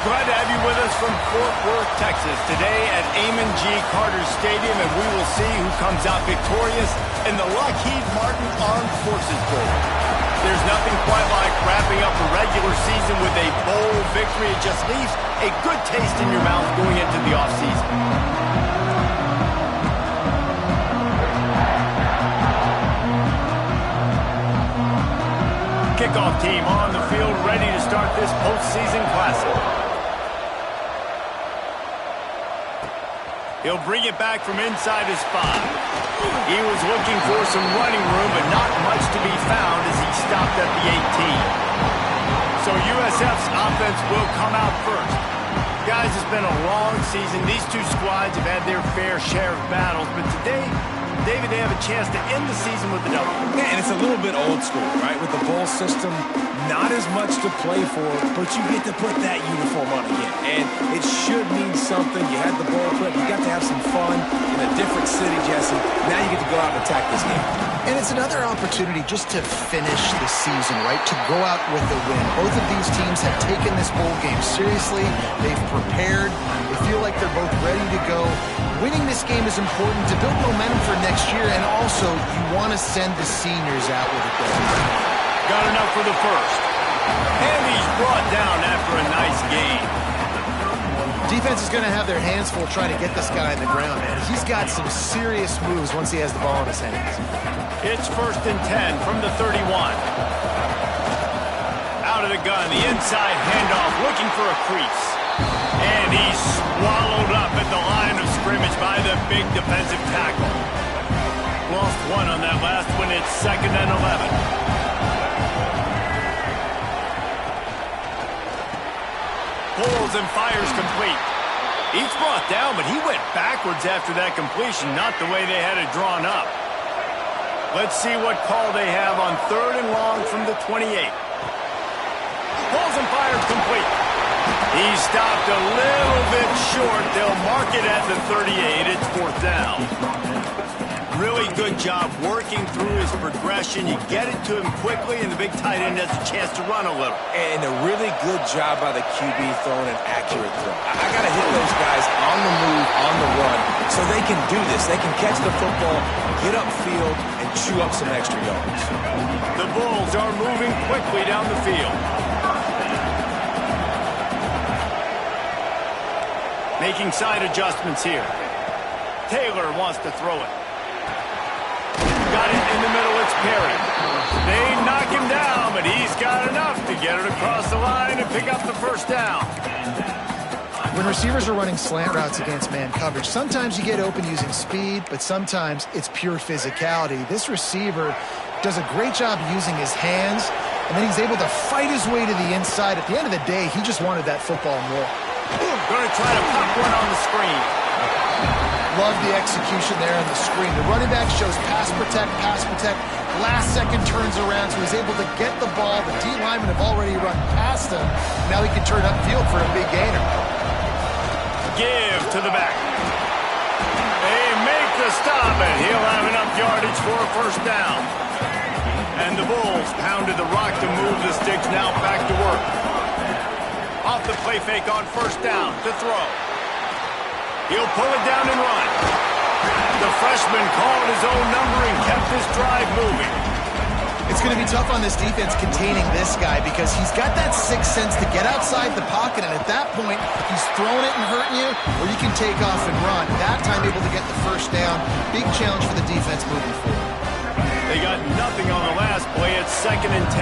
glad to have you with us from Fort Worth, Texas, today at Amon G. Carter Stadium, and we will see who comes out victorious in the Lockheed Martin Armed Forces Bowl. There's nothing quite like wrapping up the regular season with a bowl victory. It just leaves a good taste in your mouth going into the offseason. Kickoff team on the field, ready to start this postseason classic. He'll bring it back from inside his 5. He was looking for some running room, but not much to be found as he stopped at the 18. So USF's offense will come out first. Guys, it's been a long season. These two squads have had their fair share of battles, but today, David, they have a chance to end the season with a double. Yeah, and it's a little bit old school, right? With the bowl system, not as much to play for, but you get to put that uniform on again. And it should mean something. You had the bowl prep. You got to have some fun in a different city, Jesse. Now you get to go out and attack this game. And it's another opportunity just to finish the season, right? To go out with a win. Both of these teams have taken this bowl game seriously. They've prepared. They feel like they're both ready to go. Winning this game is important to build momentum for next year, and also you want to send the seniors out with a good win. Got enough for the first. And he's brought down after a nice gain. Defense is going to have their hands full trying to get this guy on the ground, man. He's got some serious moves once he has the ball in his hands. It's 1st and 10 from the 31. Out of the gun, the inside handoff, looking for a crease. And he's swallowed up at the line of scrimmage by the big defensive tackle. Lost one on that last one. It's 2nd and 11. Pulls and fires complete. He's brought down, but he went backwards after that completion, not the way they had it drawn up. Let's see what call they have on 3rd and long from the 28. Pulls and fires complete. He stopped a little bit short. They'll mark it at the 38. It's 4th down. Really good job working through his progression. You get it to him quickly, and the big tight end has a chance to run a little. And a really good job by the QB throwing an accurate throw. I got to hit those guys on the move, on the run, so they can do this. They can catch the football, get upfield, and chew up some extra yards. The Bulls are moving quickly down the field. Making side adjustments here. Taylor wants to throw it. Got it in the middle, it's Perry. They knock him down, but he's got enough to get it across the line and pick up the 1st down. When receivers are running slant routes against man coverage, sometimes you get open using speed, but sometimes it's pure physicality. This receiver does a great job using his hands, and then he's able to fight his way to the inside. At the end of the day, he just wanted that football more. Going to try to pop one on the screen. Love the execution there on the screen. The running back shows pass protect. Last second turns around, so he's able to get the ball. The D linemen have already run past him. Now he can turn upfield for a big gainer. Give to the back. They make the stop, and he'll have enough yardage for a 1st down. And the Bulls pounded the rock to move the sticks, now back to work. Off the play fake on 1st down to throw. He'll pull it down and run. The freshman called his own number and kept this drive moving. It's going to be tough on this defense containing this guy because he's got that sixth sense to get outside the pocket, and at that point, he's throwing it and hurting you, or you can take off and run. That time able to get the 1st down. Big challenge for the defense moving forward. They got nothing on the last play. It's 2nd and 10.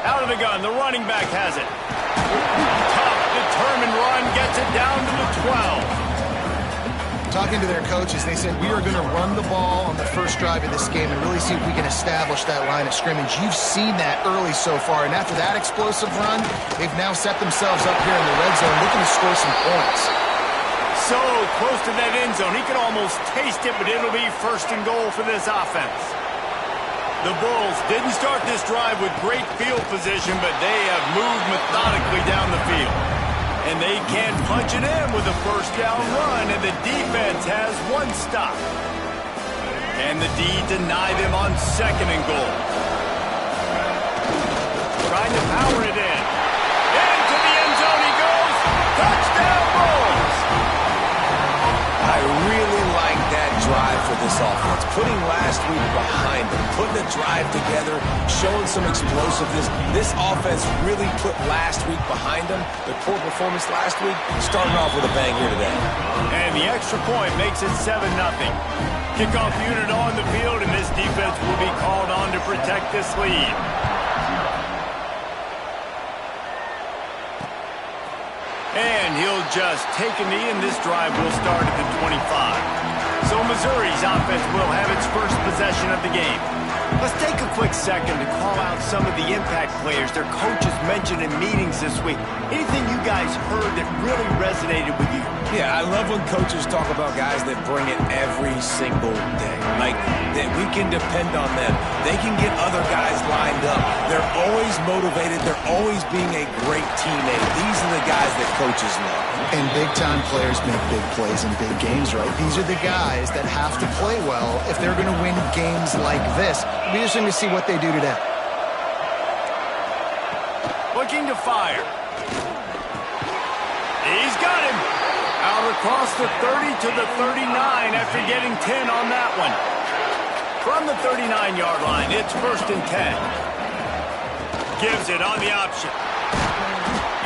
Out of the gun, the running back has it. Tough, determined run, gets it down to the 12. Talking to their coaches, they said, we are going to run the ball on the 1st drive of this game and really see if we can establish that line of scrimmage. You've seen that early so far, and after that explosive run, they've now set themselves up here in the red zone looking to score some points. So close to that end zone, he can almost taste it, but it'll be 1st and goal for this offense. The Bulls didn't start this drive with great field position, but they have moved methodically down the field. And they can't punch it in with a 1st down run, and the defense has 1 stop. And the D deny them on 2nd and goal. trying to power it in. Into the end zone he goes. Touchdown, Bulls! I really like that drive for this offense. Putting last week behind them, putting a drive together, showing some explosiveness. This offense really put last week behind them. The poor performance last week, starting off with a bang here today. And the extra point makes it 7-0. Kickoff unit on the field, and this defense will be called on to protect this lead. And he'll just take a knee, and this drive will start at the 25. So Missouri's offense will have its first possession of the game. Let's take a quick second to call out some of the impact players their coaches mentioned in meetings this week. Anything you guys heard that really resonated with you? Yeah, I love when coaches talk about guys that bring it every single day. Like, that we can depend on them. They can get other guys lined up. They're always motivated. They're always being a great teammate. These are the guys that coaches love. And big-time players make big plays in big games, right? These are the guys that have to play well if they're going to win games like this. It'll be interesting to see what they do today. Looking to fire. He's got him. Out across the 30 to the 39 after getting 10 on that one. From the 39-yard line, it's 1st and 10. Gives it on the option.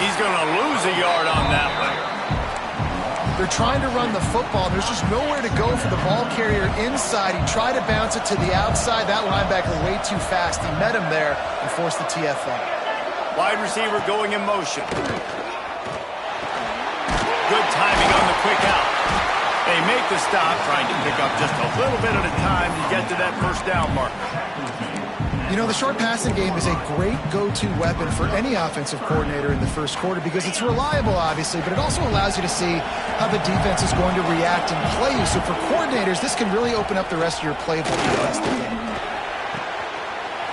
He's going to lose a yard on that one. They're trying to run the football. There's just nowhere to go for the ball carrier inside. He tried to bounce it to the outside. That linebacker way too fast. He met him there and forced the TFL. Wide receiver going in motion. Good timing on the quick out. They make the stop, trying to pick up just a little bit at a time to get to that first down marker. You know, the short passing game is a great go-to weapon for any offensive coordinator in the first quarter because it's reliable, obviously, but it also allows you to see how the defense is going to react and play you. So for coordinators, this can really open up the rest of your playbook for the rest of the game.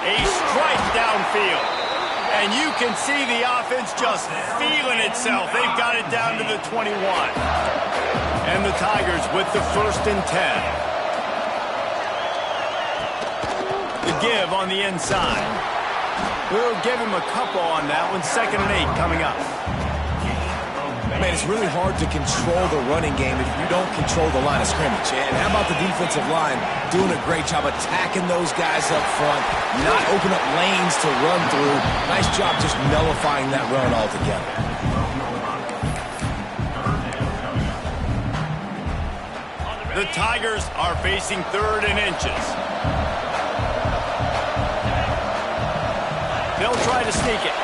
A strike downfield. And you can see the offense just feeling itself. They've got it down to the 21. And the Tigers with the 1st and 10. The give on the inside. We'll give him a couple on that one. 2nd and 8 coming up. Man, it's really hard to control the running game if you don't control the line of scrimmage. And how about the defensive line doing a great job attacking those guys up front, not open up lanes to run through. Nice job just nullifying that run altogether. The Tigers are facing 3rd and inches. They'll try to sneak it.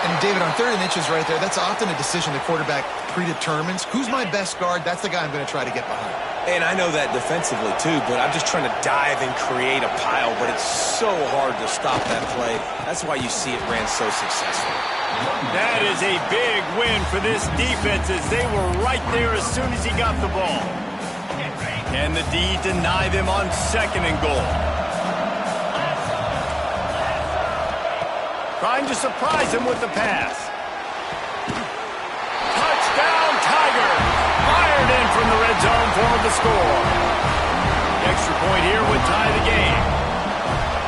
And David, on 3rd and inches right there, that's often a decision the quarterback predetermines. Who's my best guard? That's the guy I'm going to try to get behind. And I know that defensively too, but I'm just trying to dive and create a pile, but it's so hard to stop that play. That's why you see it ran so successful. That is a big win for this defense as they were right there as soon as he got the ball. Can the D deny them on 2nd and goal? Trying to surprise him with the pass. Touchdown, Tigers! Fired in from the red zone for the score. The extra point here would tie the game.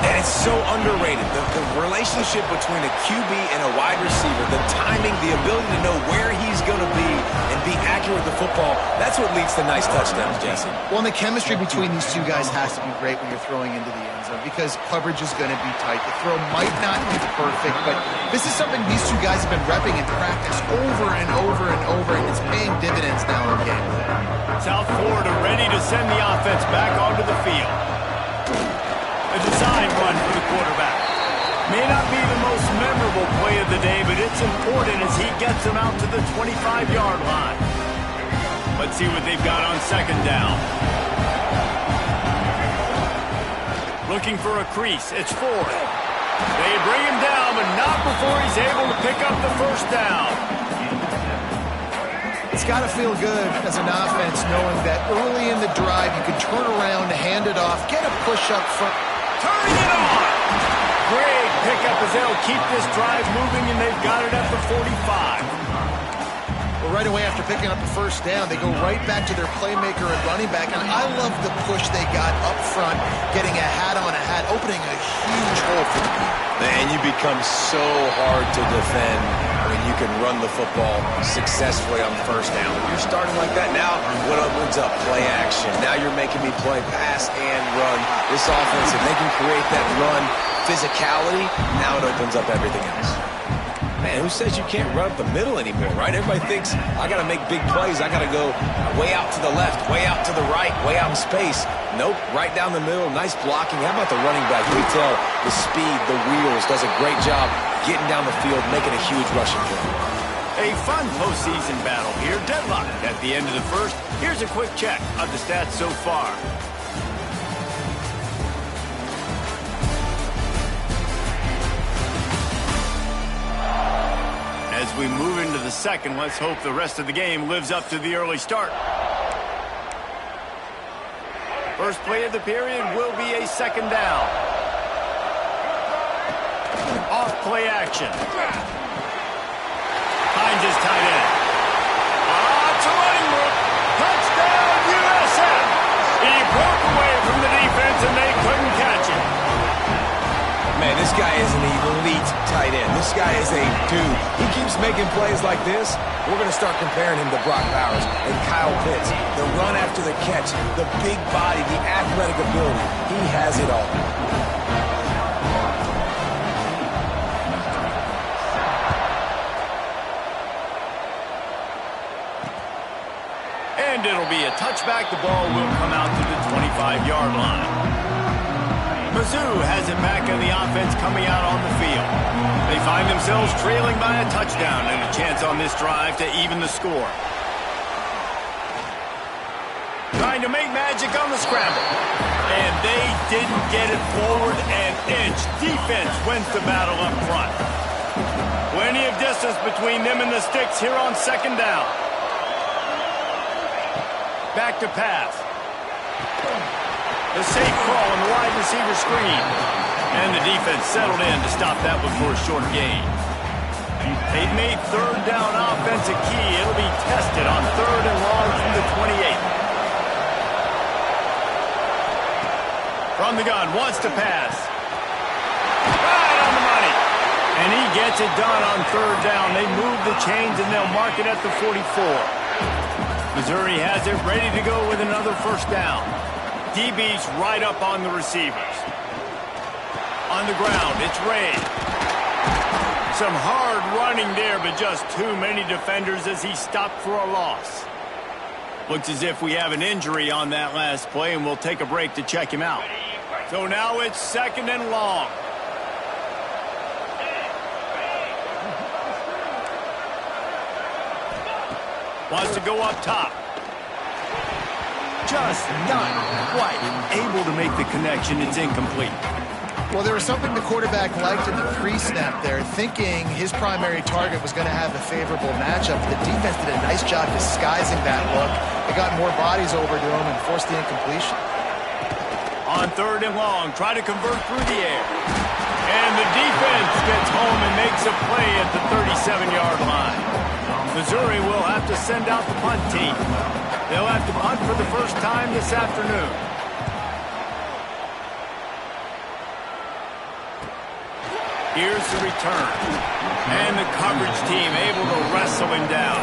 And it's so underrated. The relationship between a QB and a wide receiver, the timing, the ability to know where he's going to be and be accurate with the football, that's what leads to nice touchdowns, Jesse. Well, and the chemistry between these two guys has to be great when you're throwing into the end zone because coverage is going to be tight. The throw might not be perfect, but this is something these two guys have been repping in practice over and over and over, and it's paying dividends now in game. South Florida ready to send the offense back onto the field. A design run for the quarterback. May not be the most memorable play of the day, but it's important as he gets them out to the 25-yard line. Let's see what they've got on 2nd down. Looking for a crease. It's 4th. They bring him down, but not before he's able to pick up the 1st down. It's got to feel good as an offense knowing that early in the drive you can turn around, hand it off, get a push up front. Turning it on! Great pickup as they'll keep this drive moving, and they've got it at the 45. right away after picking up a first down, they go right back to their playmaker and running back. And I love the push they got up front, getting a hat on a hat, opening a huge hole for them. Man, you become so hard to defend when you can run the football successfully on first down. When you're starting like that now, what opens up? Play action. Now you're making me play pass and run. This offense, if they can create that run physicality, now it opens up everything else. Man, who says you can't run up the middle anymore, right? Everybody thinks, I got to make big plays. I got to go way out to the left, way out to the right, way out in space. Nope, right down the middle, nice blocking. How about the running back? You can tell the speed, the wheels, does a great job getting down the field, making a huge rushing play. A fun postseason battle here. Deadlock at the end of the first. Here's a quick check of the stats so far. As we move into the second, let's hope the rest of the game lives up to the early start. First play of the period will be a second down. Off play action. Finds his tight end. It's a running move. Touchdown, USF. He broke away from the defense and they couldn't catch him. Man, this guy is an elite tight end. This guy is a dude. He keeps making plays like this. We're going to start comparing him to Brock Bowers and Kyle Pitts. The run after the catch, the big body, the athletic ability. He has it all. And it'll be a touchback. The ball will come out to the 25-yard line. Mizzou has it back in the offense coming out on the field. They find themselves trailing by a touchdown and a chance on this drive to even the score. Trying to make magic on the scramble. And they didn't get it forward an inch. Defense wins the battle up front. Plenty of distance between them and the sticks here on second down. Back to pass. The safe call on the wide receiver screen. And the defense settled in to stop that before a short gain. They've made third down offense a key. It'll be tested on third and long from the 28. From the gun, wants to pass. Right on the money. And he gets it done on third down. They move the chains and they'll mark it at the 44. Missouri has it ready to go with another first down. DB's right up on the receivers. On the ground, it's Ray. Some hard running there, but just too many defenders as he stopped for a loss. Looks as if we have an injury on that last play, and we'll take a break to check him out. So now it's second and long. Wants to go up top. Just not quite able to make the connection. It's incomplete. Well, there was something the quarterback liked in the pre-snap there, thinking his primary target was going to have a favorable matchup. The defense did a nice job disguising that look. They got more bodies over to him and forced the incompletion. On third and long, try to convert through the air. And the defense gets home and makes a play at the 37-yard line. Missouri will have to send out the punt team. They'll have to punt for the first time this afternoon. Here's the return. And the coverage team able to wrestle him down.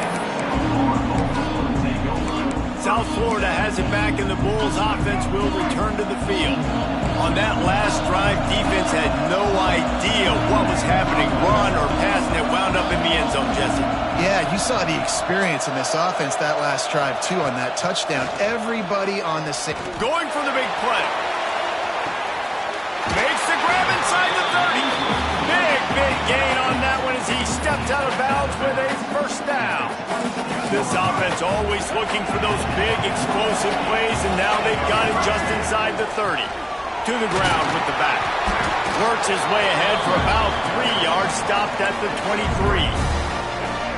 South Florida has it back, and the Bulls offense will return to the field. On that last drive, defense had no idea what was happening. Run or pass, and it wound up in the end zone, Jesse. Yeah, you saw the experience in this offense that last drive, too, on that touchdown. Everybody on the same. Going for the big play. Makes the grab inside the 30. Big gain on that one as he steps out of bounds with a first down. This offense always looking for those big explosive plays, and now they've got it just inside the 30. To the ground with the back. Works his way ahead for about 3 yards, stopped at the 23.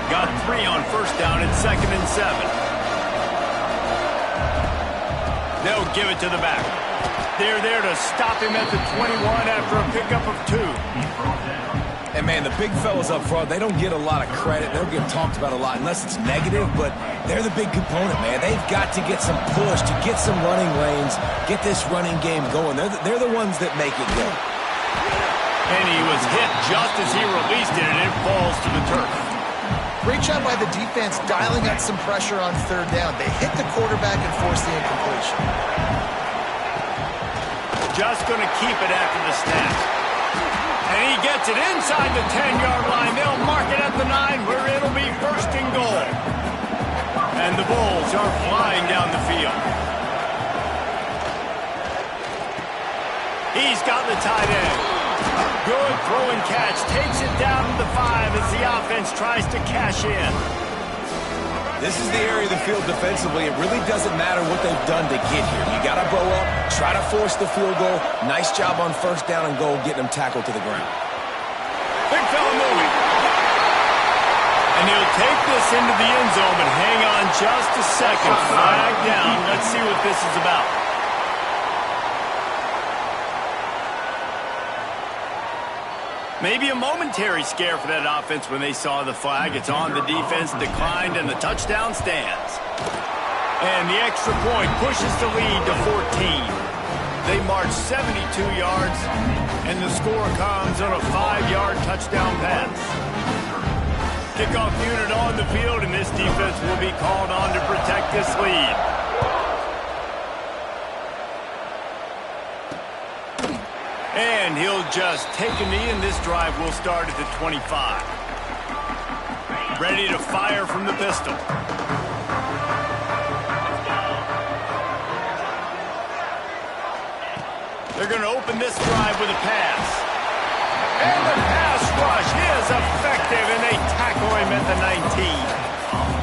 Got 3 on first down and second and 7. They'll give it to the back. They're there to stop him at the 21 after a pickup of 2. And And, man, the big fellas up front, they don't get a lot of credit. They don't get talked about a lot unless it's negative, but they're the big component, man. They've got to get some push, to get some running lanes, get this running game going. They're the ones that make it go. And he was hit just as he released it, and it falls to the turf. Great job by the defense dialing up some pressure on third down. They hit the quarterback and forced the incompletion. Just going to keep it after the snap. And he gets it inside the 10-yard line. They'll mark it at the 9 where it'll be first and goal. And the Bulls are flying down the field. He's got the tight end. Good throw and catch. Takes it down to the 5 as the offense tries to cash in. This is the area of the field defensively. It really doesn't matter what they've done to get here. You got to bow up, try to force the field goal. Nice job on first down and goal, getting them tackled to the ground. Big fella moving. And he'll take this into the end zone, but hang on just a second. Flag down. Let's see what this is about. Maybe a momentary scare for that offense when they saw the flag. It's on, the defense declined, and the touchdown stands. And the extra point pushes the lead to 14. They march 72 yards, and the score comes on a 5-yard touchdown pass. Kickoff unit on the field, and this defense will be called on to protect this lead. And he'll just take a knee, and this drive will start at the 25. Ready to fire from the pistol. They're going to open this drive with a pass. And the pass rush is effective, and they tackle him at the 19.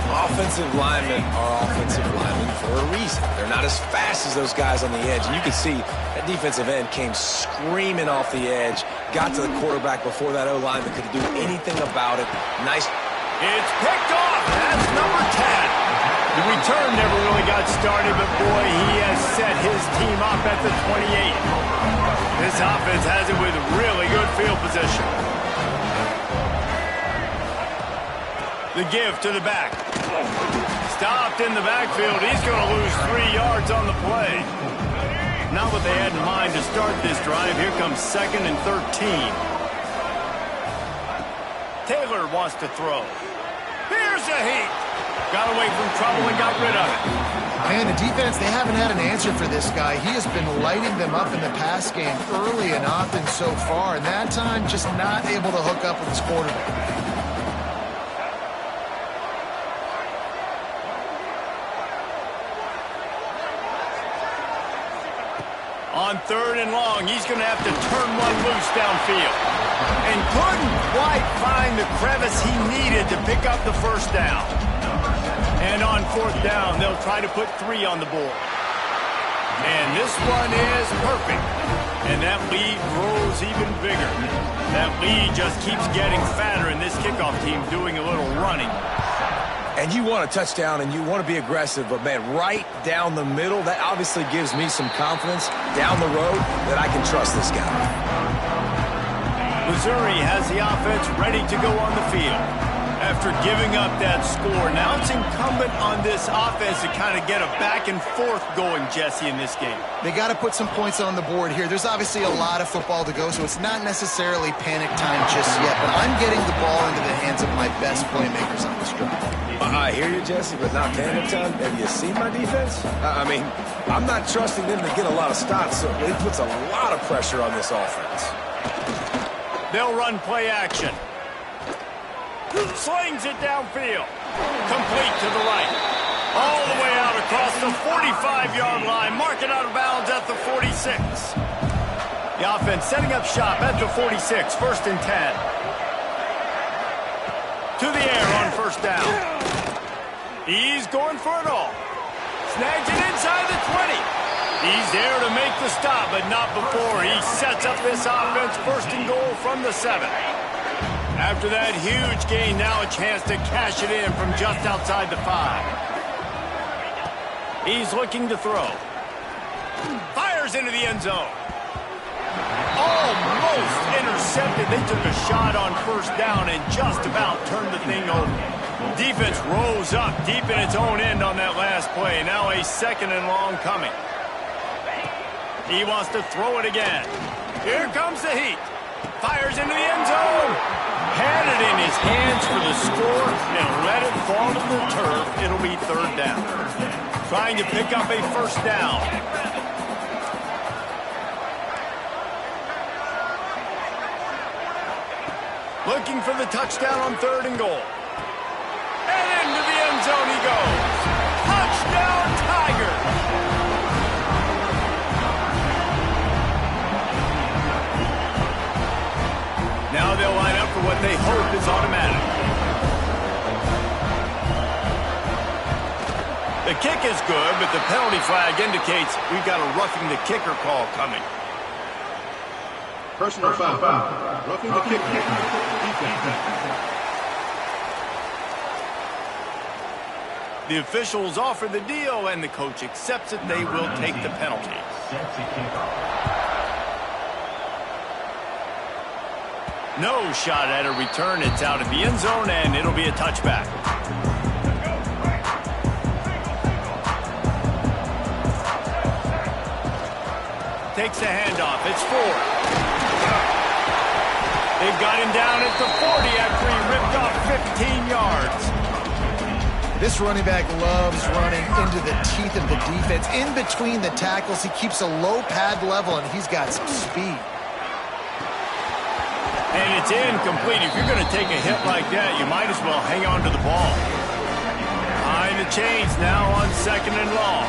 Offensive linemen are offensive linemen for a reason. They're not as fast as those guys on the edge. And you can see that defensive end came screaming off the edge, got to the quarterback before that O-lineman could do anything about it. Nice. It's picked off. That's number 10. The return never really got started, but boy, he has set his team up at the 28. This offense has it with really good field position. The give to the back. Stopped in the backfield. He's going to lose 3 yards on the play. Not what they had in mind to start this drive. Here comes 2nd and 13. Taylor wants to throw. Here's a heat. Got away from trouble and got rid of it. Man, the defense, they haven't had an answer for this guy. He has been lighting them up in the pass game early and often so far, and that time just not able to hook up with his quarterback. On 3rd and long, he's going to have to turn one loose downfield. And couldn't quite find the crevice he needed to pick up the first down. And on 4th down, they'll try to put 3 on the board. And this one is perfect. And that lead grows even bigger. That lead just keeps getting fatter, and this kickoff team doing a little running. And you want a touchdown, and you want to be aggressive, but, man, right down the middle, that obviously gives me some confidence down the road that I can trust this guy. Missouri has the offense ready to go on the field. After giving up that score, now it's incumbent on this offense to kind of get a back and forth going, Jesse, in this game. They got to put some points on the board here. There's obviously a lot of football to go, so it's not necessarily panic time just yet, but I'm getting the ball into the hands of my best playmakers on this drive. I hear you, Jesse, but not panic time. Have you seen my defense? I mean, I'm not trusting them to get a lot of stops, so it puts a lot of pressure on this offense. They'll run play action. Slings it downfield. Complete to the right. All the way out across the 45-yard line. Mark it out of bounds at the 46. The offense setting up shop at the 46. 1st and 10. To the air on 1st down. He's going for it all. Snags it inside the 20. He's there to make the stop, but not before he sets up this offense. 1st and goal from the 7. After that huge gain, now a chance to cash it in from just outside the 5. He's looking to throw. Fires into the end zone. Almost almost intercepted. They took a shot on first down and just about turned the thing over. Defense rose up deep in its own end on that last play. Now a 2nd and long coming. He wants to throw it again. Here comes the heat. Fires into the end zone. Had it in his hands for the score and let it fall to the turf. It'll be 3rd down. Trying to pick up a 1st down. Looking for the touchdown on 3rd and goal. And into the end zone he goes. Touchdown, Tigers! Now they'll line up for what they hope is automatic. The kick is good, but the penalty flag indicates we've got a roughing the kicker call coming. Personal foul. Roughing the kicker. The officials offer the deal, and the coach accepts it. They will take the penalty. No shot at a return. It's out of the end zone, and it'll be a touchback. Takes the handoff. It's 4. They've got him down at the 40 after he ripped off 15 yards. This running back loves running into the teeth of the defense. In between the tackles, he keeps a low pad level, and he's got some speed. And it's incomplete. If you're going to take a hit like that, you might as well hang on to the ball. Behind the chains now on 2nd and long.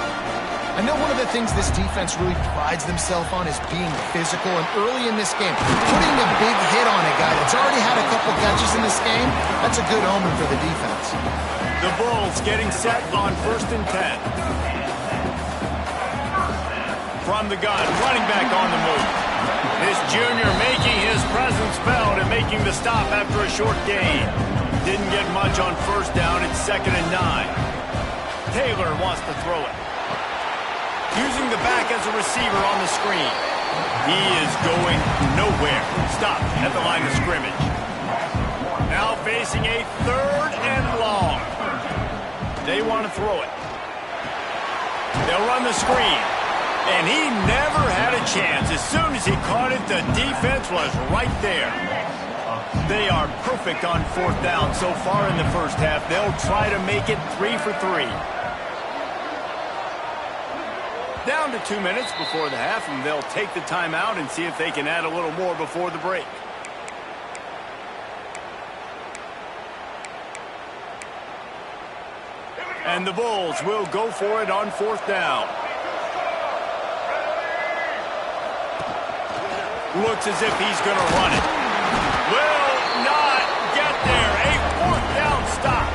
I know one of the things this defense really prides themselves on is being physical, and early in this game, putting a big hit on a guy that's already had a couple catches in this game, that's a good omen for the defense. The Bulls getting set on 1st and 10. From the gun, running back on the move. This junior making his presence felt and making the stop after a short gain. Didn't get much on 1st down. It's 2nd and 9. Taylor wants to throw it. Using the back as a receiver on the screen. He is going nowhere. Stopped at the line of scrimmage. Now facing a 3rd and long. They want to throw it. They'll run the screen. And he never had a chance. As soon as he caught it, the defense was right there. They are perfect on 4th down so far in the first half. They'll try to make it 3 for 3. Down to 2 minutes before the half, and they'll take the timeout and see if they can add a little more before the break. And the Bulls will go for it on 4th down. Looks as if he's going to run it. Will not get there. A 4th down stop.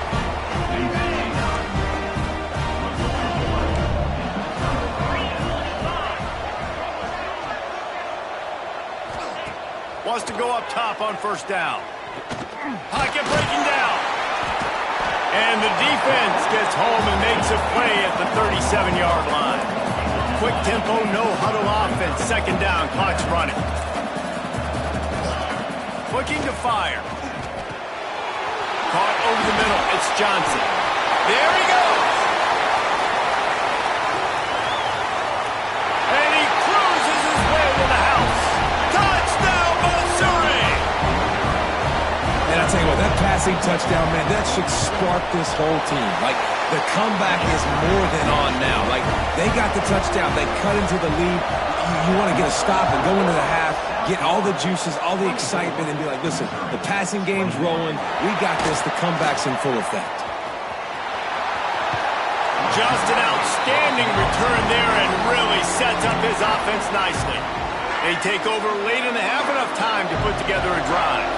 Wants to go up top on 1st down. Pocket breaking down. And the defense gets home and makes a play at the 37-yard line. Quick tempo, no huddle offense. 2nd down, clock's running. Looking to fire. Caught over the middle. It's Johnson. There he goes. And he cruises his way to the house. Touchdown, Missouri! And I tell you what, that passing touchdown, man, that should spark this whole team. Like, the comeback is more than on now. Like, they got the touchdown. They cut into the lead. You want to get a stop and go into the half, get all the juices, all the excitement, and be like, listen, the passing game's rolling. We got this. The comeback's in full effect. Just an outstanding return there and really sets up his offense nicely. They take over late in the half, enough time to put together a drive.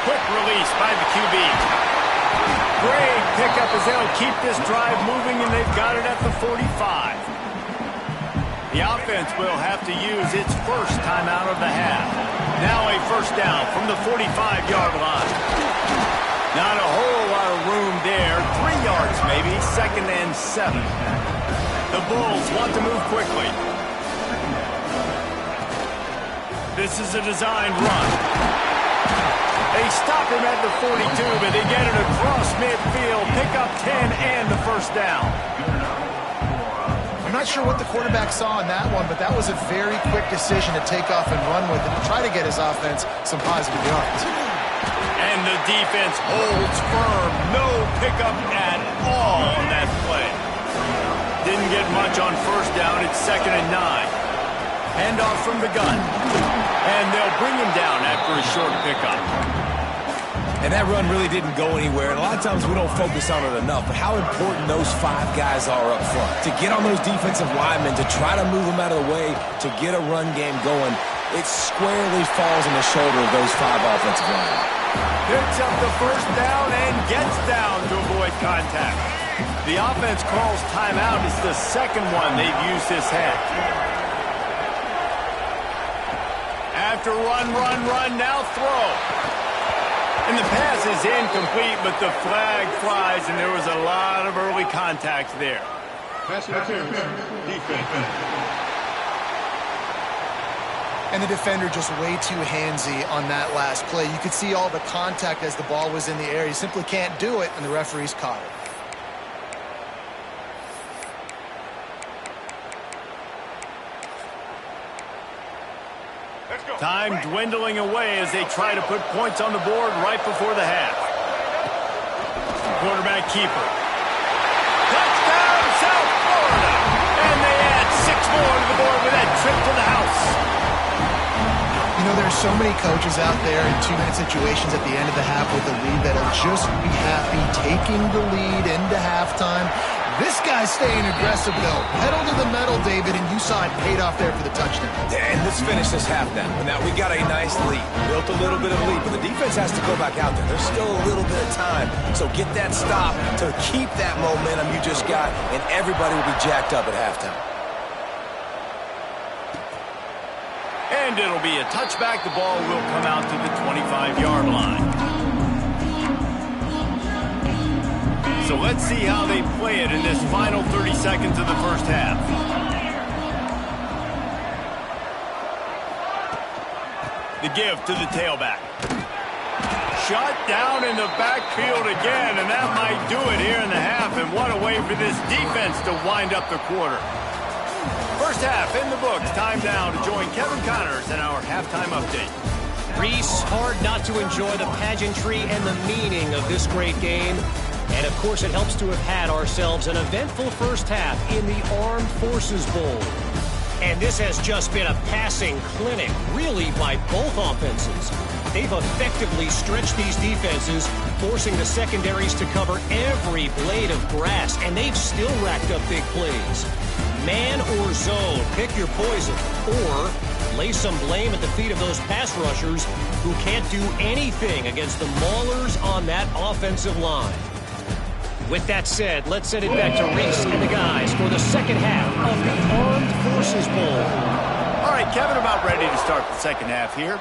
Quick release by the QB. Great pickup as they'll keep this drive moving, and they've got it at the 45. The offense will have to use its first timeout of the half. Now a 1st down from the 45-yard line. Not a whole lot of room there. 3 yards maybe, 2nd and 7. The Bulls want to move quickly. This is a designed run. They stop him at the 42, but they get it across midfield, pick up 10 and the first down. I'm not sure what the quarterback saw in that one, but that was a very quick decision to take off and run with it to try to get his offense some positive yards. And the defense holds firm. No pickup at all on that play. Didn't get much on first down. It's 2nd and 9. Handoff from the gun. And they'll bring him down after a short pickup. And that run really didn't go anywhere. And a lot of times we don't focus on it enough, but how important those 5 guys are up front. To get on those defensive linemen, to try to move them out of the way, to get a run game going, it squarely falls on the shoulder of those 5 offensive linemen. Picks up the first down and gets down to avoid contact. The offense calls timeout. It's the second one they've used this half. After run, now throw. And the pass is incomplete, but the flag flies, and there was a lot of early contact there. Pass interference. Defense. And the defender just way too handsy on that last play. You could see all the contact as the ball was in the air. You simply can't do it, and the referees caught it. Time dwindling away as they try to put points on the board right before the half. Quarterback keeper. Touchdown, South Florida! And they add 6 more to the board with that trip to the house. You know, there's so many coaches out there in 2-minute situations at the end of the half with a lead that'll just be happy taking the lead into halftime. This guy's staying aggressive, though. Pedal to the metal, David, and you saw it paid off there for the touchdown. And let's finish this half now. Now, we got a nice lead. Built a little bit of lead, but the defense has to go back out there. There's still a little bit of time. So get that stop to keep that momentum you just got, and everybody will be jacked up at halftime. And it'll be a touchback. The ball will come out to the 25-yard line. So let's see how they play it in this final 30 seconds of the first half. The give to the tailback. Shut down in the backfield again, and that might do it here in the half. And what a way for this defense to wind up the quarter. First half in the books. Time now to join Kevin Connors in our halftime update. Reese, hard not to enjoy the pageantry and the meaning of this great game. And, of course, it helps to have had ourselves an eventful first half in the Armed Forces Bowl. And this has just been a passing clinic, really, by both offenses. They've effectively stretched these defenses, forcing the secondaries to cover every blade of grass, and they've still racked up big plays. Man or zone, pick your poison, or lay some blame at the feet of those pass rushers who can't do anything against the maulers on that offensive line. With that said, let's send it back to Reese and the guys for the second half of the Armed Forces Bowl. All right, Kevin, about ready to start the second half here.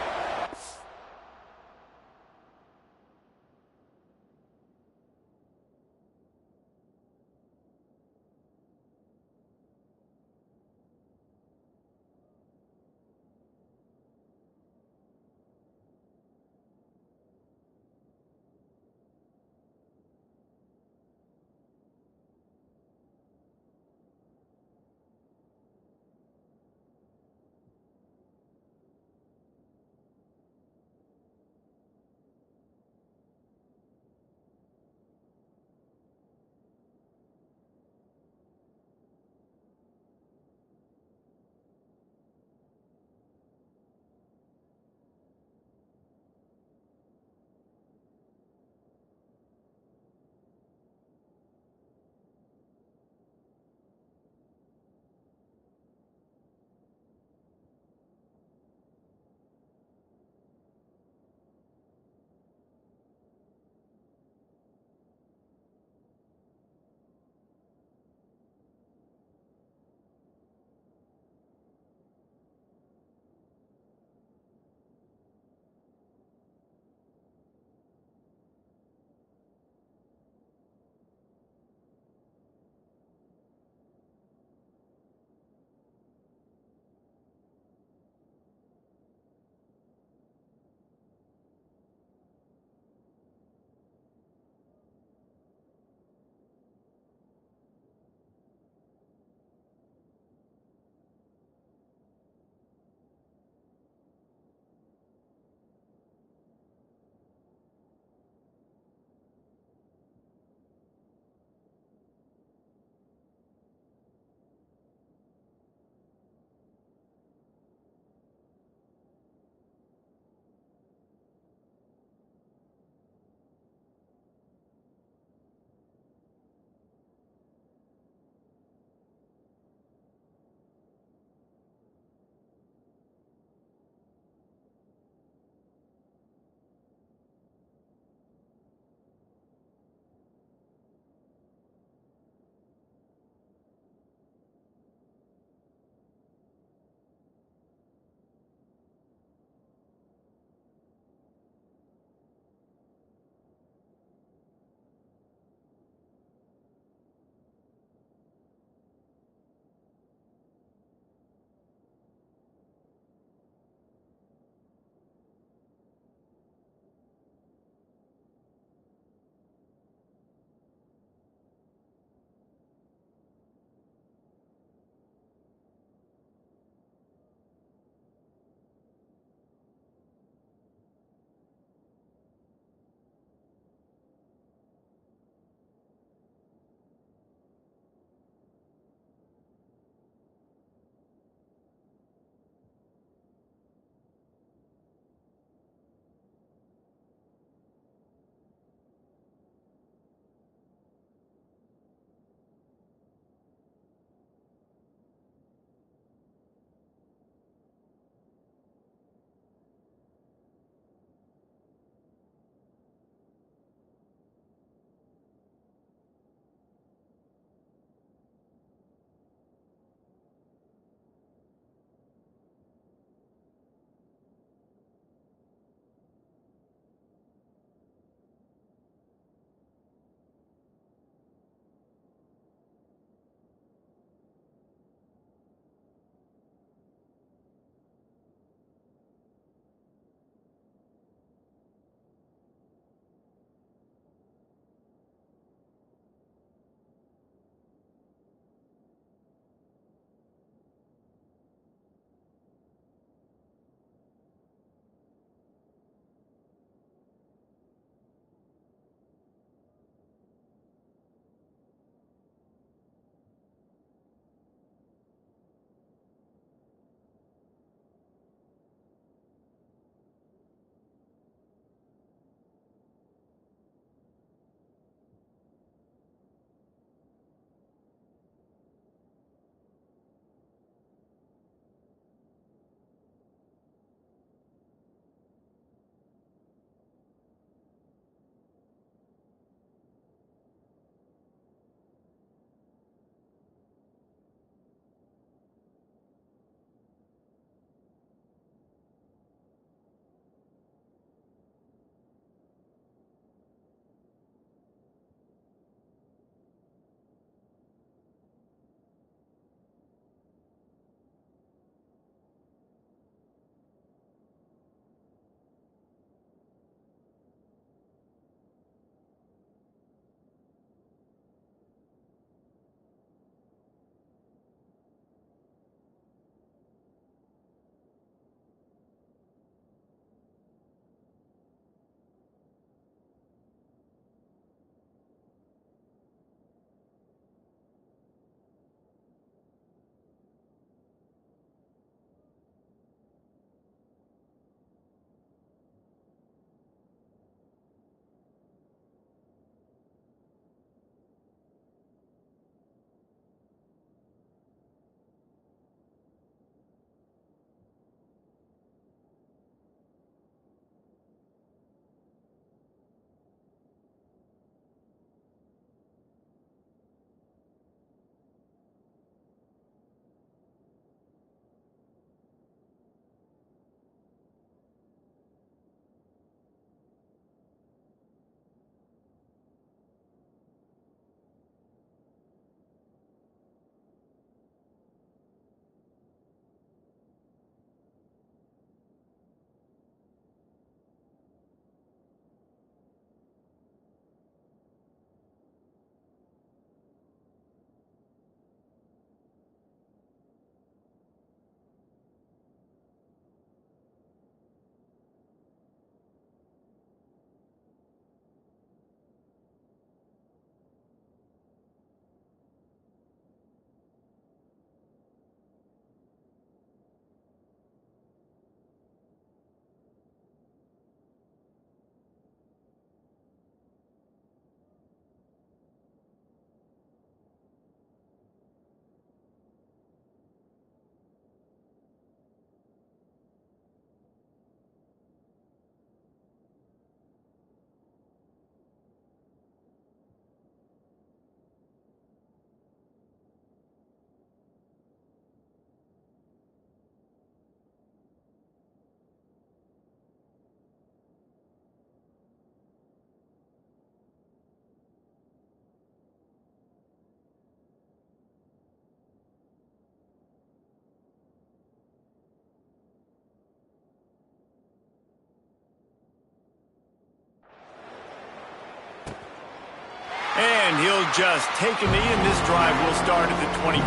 And he'll just take a knee, and this drive will start at the 25.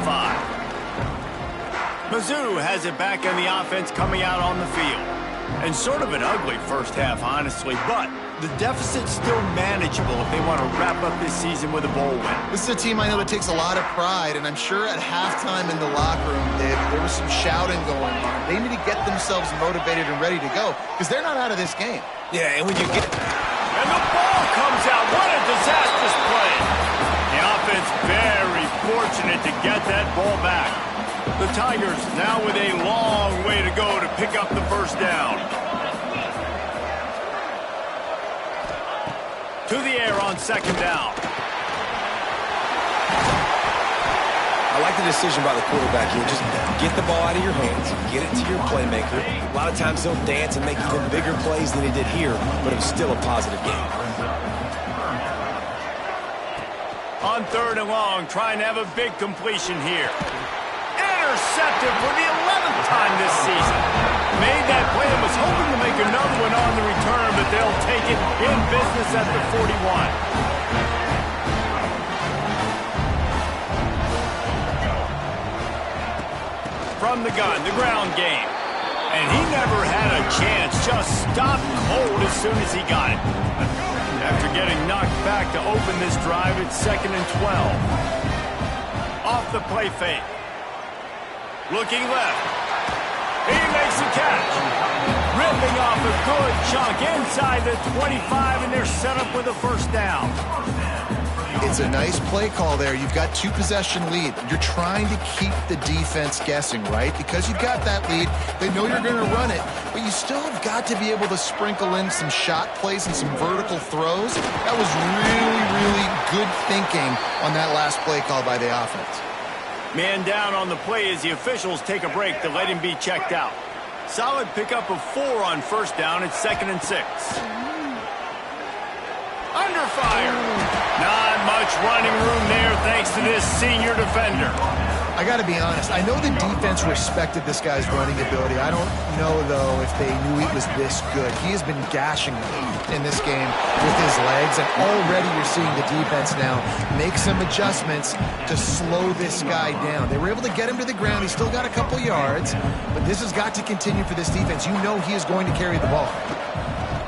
Mizzou has it back in the offense coming out on the field. And sort of an ugly first half, honestly, but the deficit's still manageable if they want to wrap up this season with a bowl win. This is a team I know that takes a lot of pride, and I'm sure at halftime in the locker room, there was some shouting going on. They need to get themselves motivated and ready to go, because they're not out of this game. Yeah, and when you get... And the ball comes out. What a disastrous play. The offense very fortunate to get that ball back. The Tigers now with a long way to go to pick up the first down. To the air on second down. I like the decision by the quarterback here. Just get the ball out of your hands, get it to your playmaker. A lot of times they'll dance and make even bigger plays than he did here, but it was still a positive game. On third and long, trying to have a big completion here. Intercepted for the 11th time this season. Made that play and was hoping to make another one on the return, but they'll take it in business at the 41. From the gun, the ground game. And he never had a chance, just stopped cold as soon as he got it. After getting knocked back to open this drive, it's 2nd and 12. Off the play fake. Looking left. He makes a catch. Ripping off a good chunk inside the 25, and they're set up with a first down. It's a nice play call there. You've got 2-possession lead. You're trying to keep the defense guessing, right? Because you've got that lead. They know you're going to run it, but you still have got to be able to sprinkle in some shot plays and some vertical throws. That was really, really good thinking on that last play call by the offense. Man down on the play as the officials take a break to let him be checked out. Solid pickup of 4 on first down. It's 2nd and 6. Under fire. Not much running room there thanks to this senior defender. I got to be honest. I know the defense respected this guy's running ability. I don't know, though, if they knew he was this good. He has been gashing them in this game with his legs, and already you're seeing the defense now make some adjustments to slow this guy down. They were able to get him to the ground. He's still got a couple yards, but this has got to continue for this defense. You know he is going to carry the ball.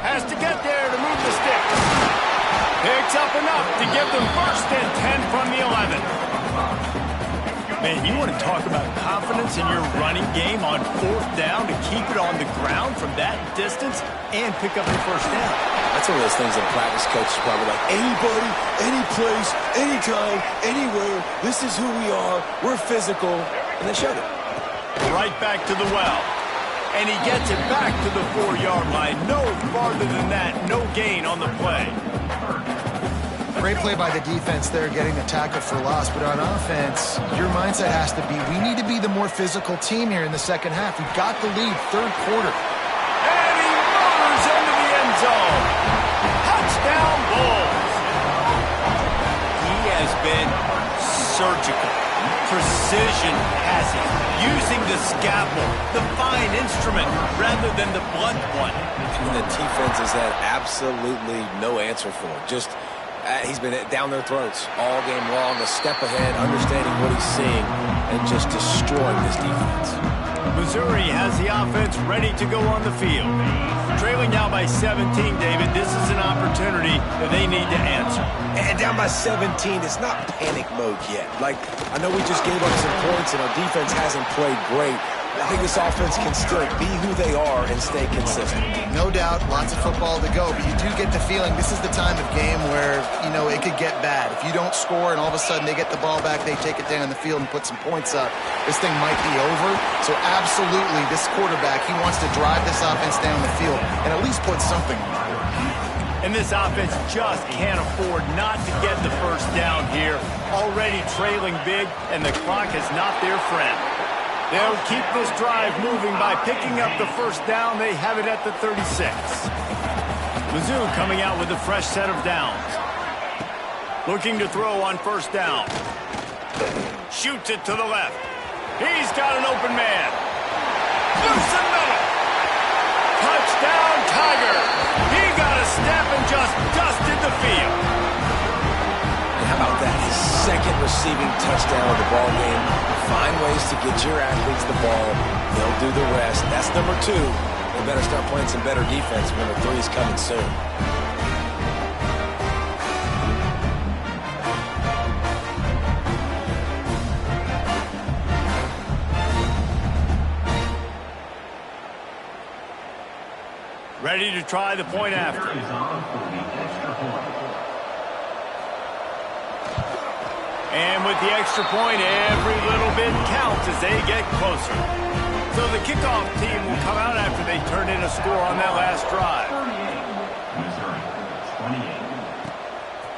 Has to get there to move the sticks. Picks up enough to give them 1st and 10 from the 11. Man, you want to talk about confidence in your running game on 4th down to keep it on the ground from that distance and pick up the first down. That's one of those things that practice coaches probably like, anybody, any place, anytime, anywhere, this is who we are, we're physical, and they showed it. Right back to the well. And he gets it back to the 4-yard line. No farther than that, no gain on the play. Great play by the defense there, getting the tackle for loss. But on offense, your mindset has to be, we need to be the more physical team here in the second half. We've got the lead, 3rd quarter. And he motors into the end zone. Touchdown, Bulls. He has been surgical. Precision passing, using the scalpel, the fine instrument, rather than the blunt one. And the defense has had absolutely no answer for it. Just he's been down their throats all game long, a step ahead, understanding what he's seeing, and just destroying this defense. Missouri has the offense ready to go on the field. Trailing now by 17, David. This is an opportunity that they need to answer. And down by 17, it's not panic mode yet. Like, I know we just gave up some points and our defense hasn't played great. I think this offense can still be who they are and stay consistent. No doubt, lots of football to go, but you do get the feeling this is the time of game where, you know, it could get bad. If you don't score and all of a sudden they get the ball back, they take it down the field and put some points up, this thing might be over. So absolutely, this quarterback, he wants to drive this offense down the field and at least put something on the board. And this offense just can't afford not to get the first down here. Already trailing big, and the clock is not their friend. They'll keep this drive moving by picking up the first down. They have it at the 36. Mizzou coming out with a fresh set of downs. Looking to throw on first down. Shoots it to the left. He's got an open man. Loose and middle. Touchdown, Tiger. He got a step and just dusted the field. touchdown of the ball game. Find ways to get your athletes the ball. They'll do the rest. That's number 2. They better start playing some better defense. Number 3 is coming soon. Ready to try the point after. And with the extra point, every little bit counts as they get closer. So the kickoff team will come out after they turn in a score on that last drive.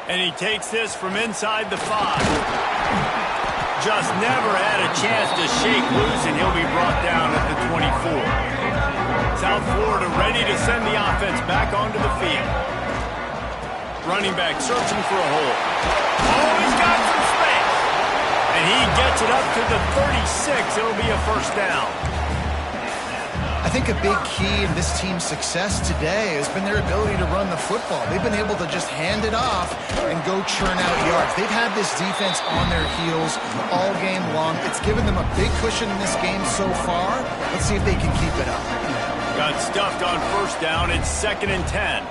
And he takes this from inside the 5. Just never had a chance to shake loose, and he'll be brought down at the 24. South Florida ready to send the offense back onto the field. Running back searching for a hole. Oh, he's got some space. And he gets it up to the 36. It'll be a first down. I think a big key in this team's success today has been their ability to run the football. They've been able to just hand it off and go churn out yards. They've had this defense on their heels all game long. It's given them a big cushion in this game so far. Let's see if they can keep it up. Got stuffed on first down. It's 2nd and 10.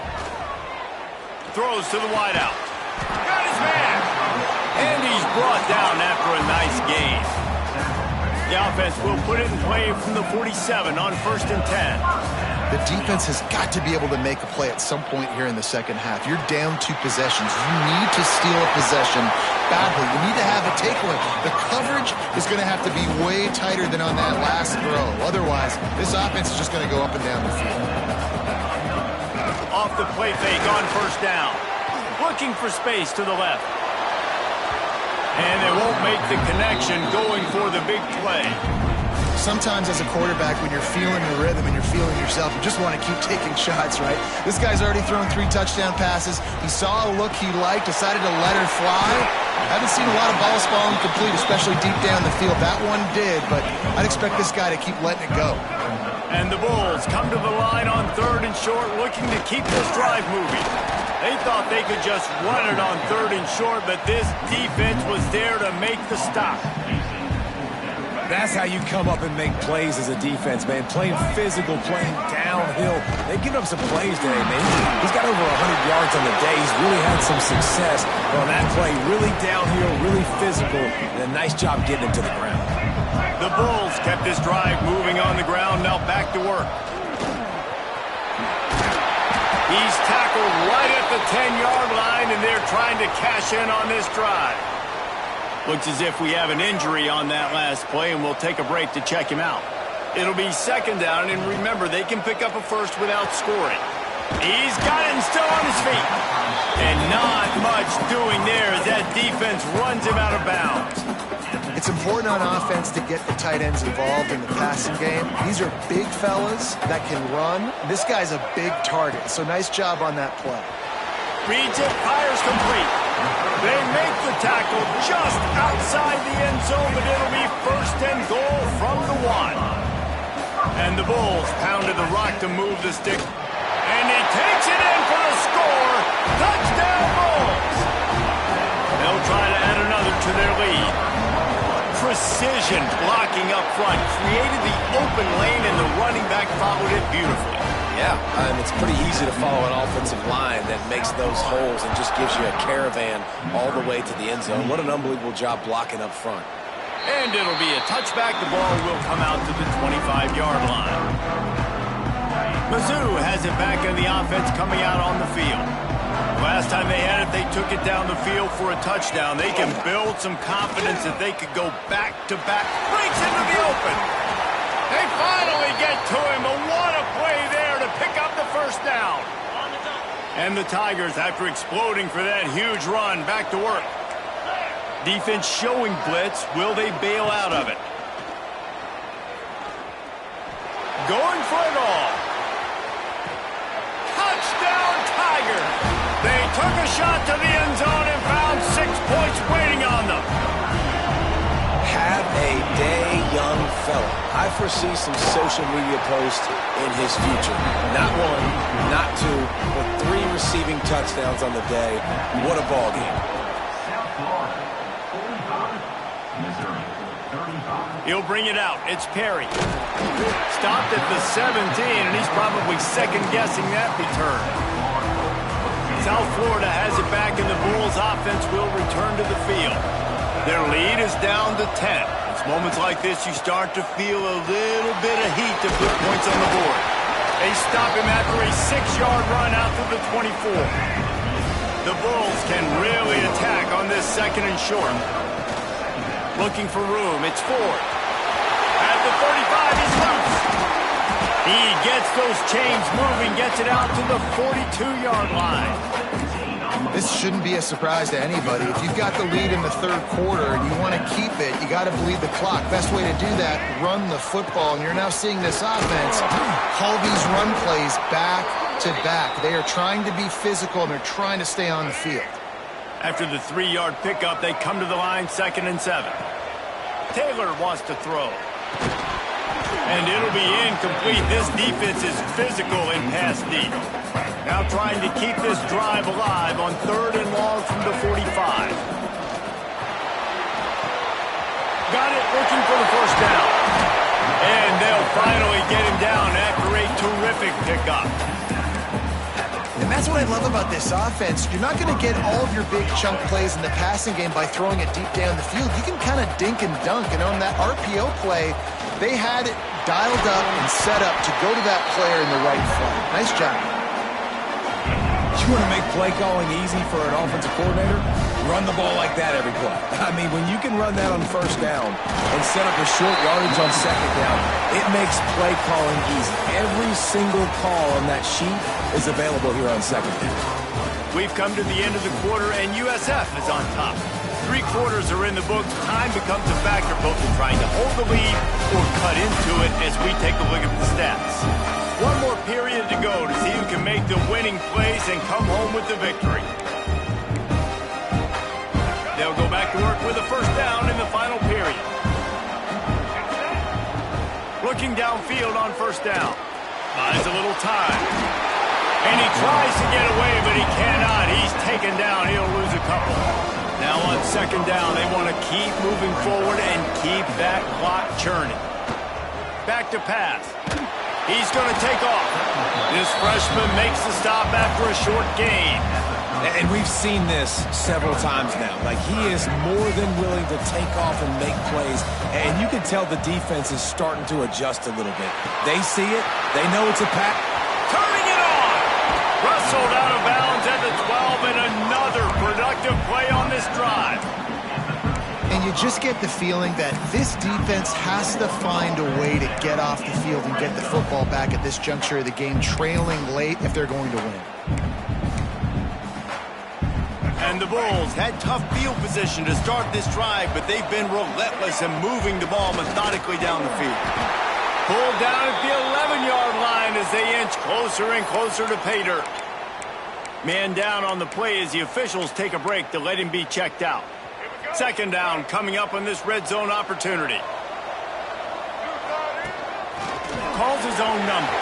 Throws to the wideout. Got his man. And he's brought down after a nice gain. The offense will put it in play from the 47 on 1st and 10. The defense has got to be able to make a play at some point here in the second half. You're down 2 possessions. You need to steal a possession badly. You need to have a takeaway. The coverage is going to have to be way tighter than on that last throw. Otherwise, this offense is just going to go up and down the field. Off the play fake on first down. Looking for space to the left. And they won't make the connection going for the big play. Sometimes as a quarterback, when you're feeling the rhythm and you're feeling yourself, you just want to keep taking shots, right? This guy's already thrown 3 touchdown passes. He saw a look he liked, decided to let her fly. I haven't seen a lot of balls fall incomplete, especially deep down the field. That one did, but I'd expect this guy to keep letting it go. And the Bulls come to the line on 3rd and short, looking to keep this drive moving. They thought they could just run it on 3rd and short, but this defense was there to make the stop. That's how you come up and make plays as a defense, man. Playing physical, playing downhill. They've given up some plays today, man. He's got over 100 yards on the day. He's really had some success on that play. Really downhill, really physical, and a nice job getting him to the ground. The Bulls kept this drive moving on the ground. Now back to work. He's tackled right at the 10-yard line, and they're trying to cash in on this drive. Looks as if we have an injury on that last play, and we'll take a break to check him out. It'll be 2nd down, and remember, they can pick up a first without scoring. He's got it and still on his feet. And not much doing there as that defense runs him out of bounds. It's important on offense to get the tight ends involved in the passing game. These are big fellas that can run. This guy's a big target, so nice job on that play. Reads it, fires complete. They make the tackle just outside the end zone, but it'll be 1st and goal from the 1. And the Bulls pounded the rock to move the stick. And he takes it in for the score. Touchdown, Bulls! They'll try to add another to their lead. Precision blocking up front created the open lane, and the running back followed it beautifully. Yeah, it's pretty easy to follow an offensive line that makes those holes and just gives you a caravan all the way to the end zone. What an unbelievable job blocking up front. And it'll be a touchback. The ball will come out to the 25-yard line. Mizzou has it back in the offense coming out on the field. Last time they had it, they took it down the field for a touchdown. They can build some confidence that they could go back-to-back. Breaks into the open. They finally get to him, but what a play there to pick up the first down. And the Tigers, after exploding for that huge run, back to work. Defense showing blitz. Will they bail out of it? Going for it all. Touchdown, Tigers. They took a shot to the end zone and found 6 points waiting on them. Have a day, young fella. I foresee some social media posts in his future. Not 1, not 2, but 3 receiving touchdowns on the day. What a ball game. He'll bring it out. It's Perry. Stopped at the 17, and he's probably second-guessing that return. South Florida has it back, and the Bulls offense will return to the field. Their lead is down to 10. It's moments like this you start to feel a little bit of heat to put points on the board. They stop him after a 6-yard run out to the 24. The Bulls can really attack on this second and short. Looking for room. It's Ford. At the 35, he's loose. He gets those chains moving, gets it out to the 42-yard line. This shouldn't be a surprise to anybody. If you've got the lead in the third quarter and you want to keep it, you got to bleed the clock. Best way to do that, run the football. And you're now seeing this offense call these run plays back to back. They are trying to be physical, and they're trying to stay on the field. After the 3-yard pickup, they come to the line, 2nd and 7. Taylor wants to throw. And it'll be incomplete. This defense is physical in pass deep. Now trying to keep this drive alive on 3rd and long from the 45. Got it, looking for the first down. And they'll finally get him down after a terrific pickup. And that's what I love about this offense. You're not going to get all of your big chunk plays in the passing game by throwing it deep down the field. You can kind of dink and dunk. And on that RPO play, they had it dialed up and set up to go to that player in the right flat. Nice job. You want to make play calling easy for an offensive coordinator? Run the ball like that every play. I mean, when you can run that on first down and set up a short yardage on second down, it makes play calling easy. Every single call on that sheet is available here on second down. We've come to the end of the quarter, and USF is on top. 3 quarters are in the books. Time becomes a factor both in trying to hold the lead or cut into it as we take a look at the stats. One more period to go to see who can make the winning plays and come home with the victory. They'll go back to work with a first down in the final period. Looking downfield on first down. Buys a little time. And he tries to get away, but he cannot. He's taken down. He'll lose a couple. Now on second down, they want to keep moving forward and keep that clock churning. Back to pass. He's going to take off. This freshman makes the stop after a short gain. And we've seen this several times now. Like, he is more than willing to take off and make plays. And you can tell the defense is starting to adjust a little bit. They see it. They know it's a pass. Turning it on. Wrestled out of bounds at the 12, and another productive play on this drive. And you just get the feeling that this defense has to find a way to get off the field and get the football back at this juncture of the game, trailing late if they're going to win. And the Bulls had tough field position to start this drive, but they've been relentless in moving the ball methodically down the field. Pulled down at the 11-yard line as they inch closer and closer to pay dirt. Man down on the play as the officials take a break to let him be checked out. Second down coming up on this red zone opportunity. Calls his own number.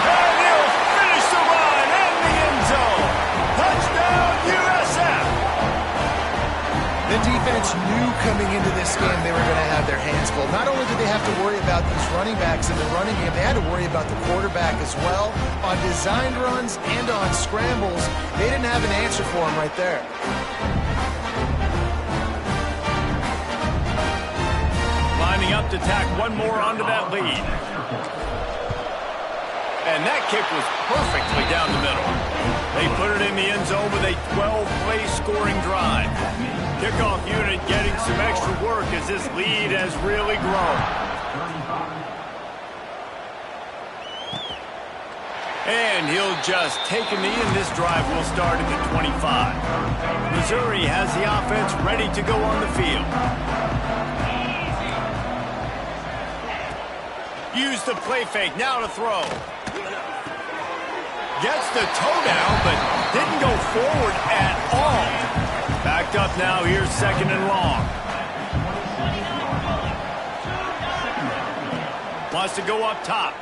And he'll finish the run in the end zone. Touchdown, USF! The defense knew coming into this game they were going to have their hands full. Not only did they have to worry about these running backs in the running game, they had to worry about the quarterback as well. On designed runs and on scrambles, they didn't have an answer for him right there. Lining up to tack one more onto that lead. And that kick was perfectly down the middle. They put it in the end zone with a 12-play scoring drive. Kickoff unit getting some extra work as this lead has really grown. And he'll just take a knee, and this drive will start at the 25. Missouri has the offense ready to go on the field. Use the play fake, now to throw. Gets the toe down, but didn't go forward at all. Backed up now, here's second and long. Wants to go up top.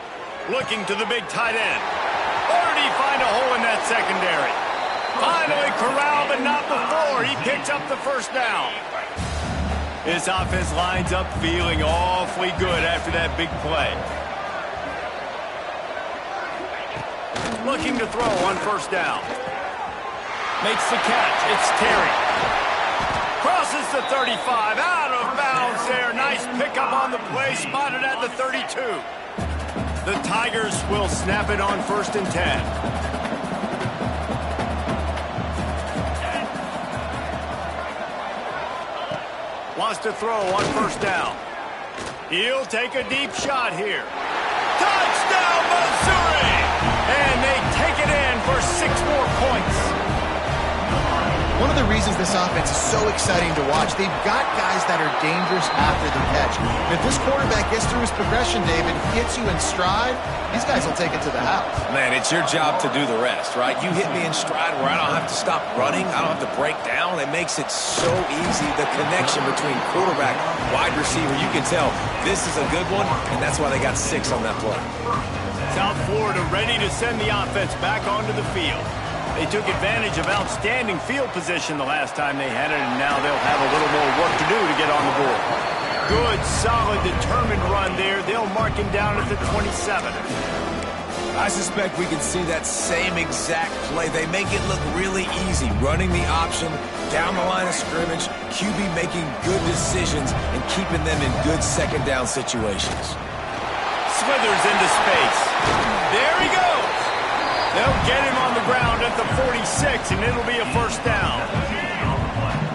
Looking to the big tight end. Or did he find a hole in that secondary? Finally corralled, but not before. He picks up the first down. This offense lines up feeling awfully good after that big play. Looking to throw on first down. Makes the catch. It's Terry. Crosses the 35. Out of bounds there. Nice pickup on the play. Spotted at the 32. The Tigers will snap it on 1st and 10. Wants to throw on first down. He'll take a deep shot here. Touchdown, Missouri! And they take it in for 6 more points. One of the reasons this offense is so exciting to watch, they've got guys that are dangerous after the catch. And if this quarterback gets through his progression, David, hits you in stride, these guys will take it to the house. Man, it's your job to do the rest, right? You hit me in stride where I don't have to stop running. I don't have to break down. It makes it so easy. The connection between quarterback, wide receiver, you can tell this is a good one, and that's why they got 6 on that play. South Florida ready to send the offense back onto the field. They took advantage of outstanding field position the last time they had it, and now they'll have a little more work to do to get on the board. Good, solid, determined run there. They'll mark him down at the 27. I suspect we can see that same exact play. They make it look really easy, running the option down the line of scrimmage, QB making good decisions and keeping them in good second down situations. Slithers into space. There he goes. They'll get him on the ground at the 46, and it'll be a first down.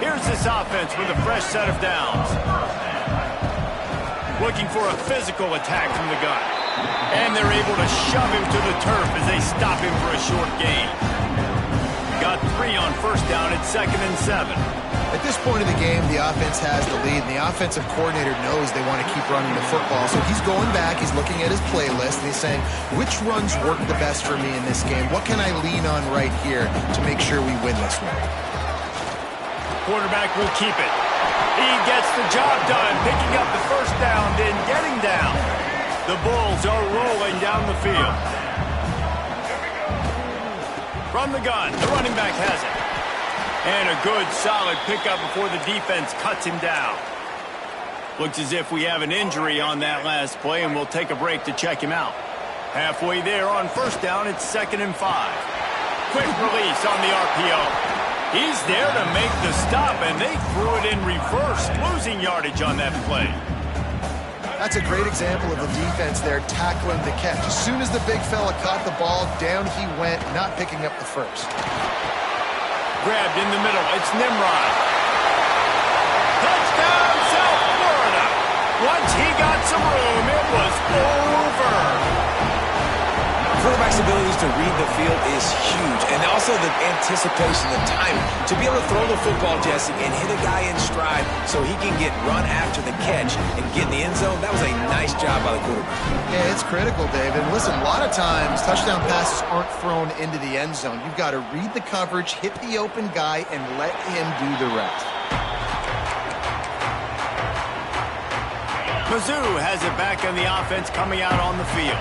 Here's this offense with a fresh set of downs. Looking for a physical attack from the gun. And they're able to shove him to the turf as they stop him for a short gain. Got 3 on first down at 2nd and 7. At this point of the game, the offense has the lead, and the offensive coordinator knows they want to keep running the football. So he's going back, he's looking at his playlist, and he's saying, which runs work the best for me in this game? What can I lean on right here to make sure we win this one? Quarterback will keep it. He gets the job done, picking up the first down, then getting down. The Bulls are rolling down the field. From the gun, the running back has it. And a good, solid pickup before the defense cuts him down. Looks as if we have an injury on that last play, and we'll take a break to check him out. Halfway there on first down, it's 2nd and 5. Quick release on the RPO. He's there to make the stop, and they threw it in reverse, losing yardage on that play. That's a great example of the defense there tackling the catch. As soon as the big fella caught the ball, down he went, not picking up the first. Grabbed in the middle. It's Nimrod. Touchdown, South Florida. Once he got some room, it was over. Quarterback's abilities to read the field is huge, and also the anticipation, the timing. To be able to throw the football, Jesse, and hit a guy in stride so he can get run after the catch and get in the end zone, that was a nice job by the quarterback. Yeah, it's critical, David. Listen, a lot of times touchdown passes aren't thrown into the end zone. You've got to read the coverage, hit the open guy, and let him do the rest. Mizzou has it back on the offense coming out on the field.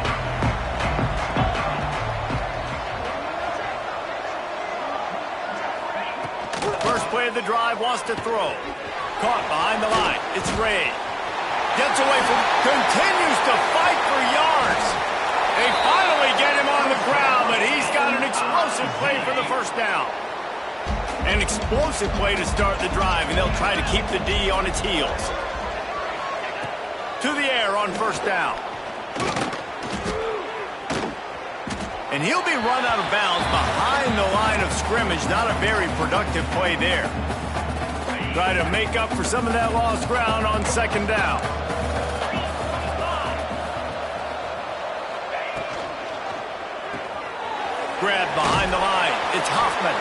First play of the drive, wants to throw. Caught behind the line. It's Ray. Gets away from, continues to fight for yards. They finally get him on the ground, but he's got an explosive play for the first down. An explosive play to start the drive, and they'll try to keep the D on its heels. To the air on first down. And he'll be run out of bounds behind the line of scrimmage. Not a very productive play there. Try to make up for some of that lost ground on second down. Grab behind the line. It's Hoffman.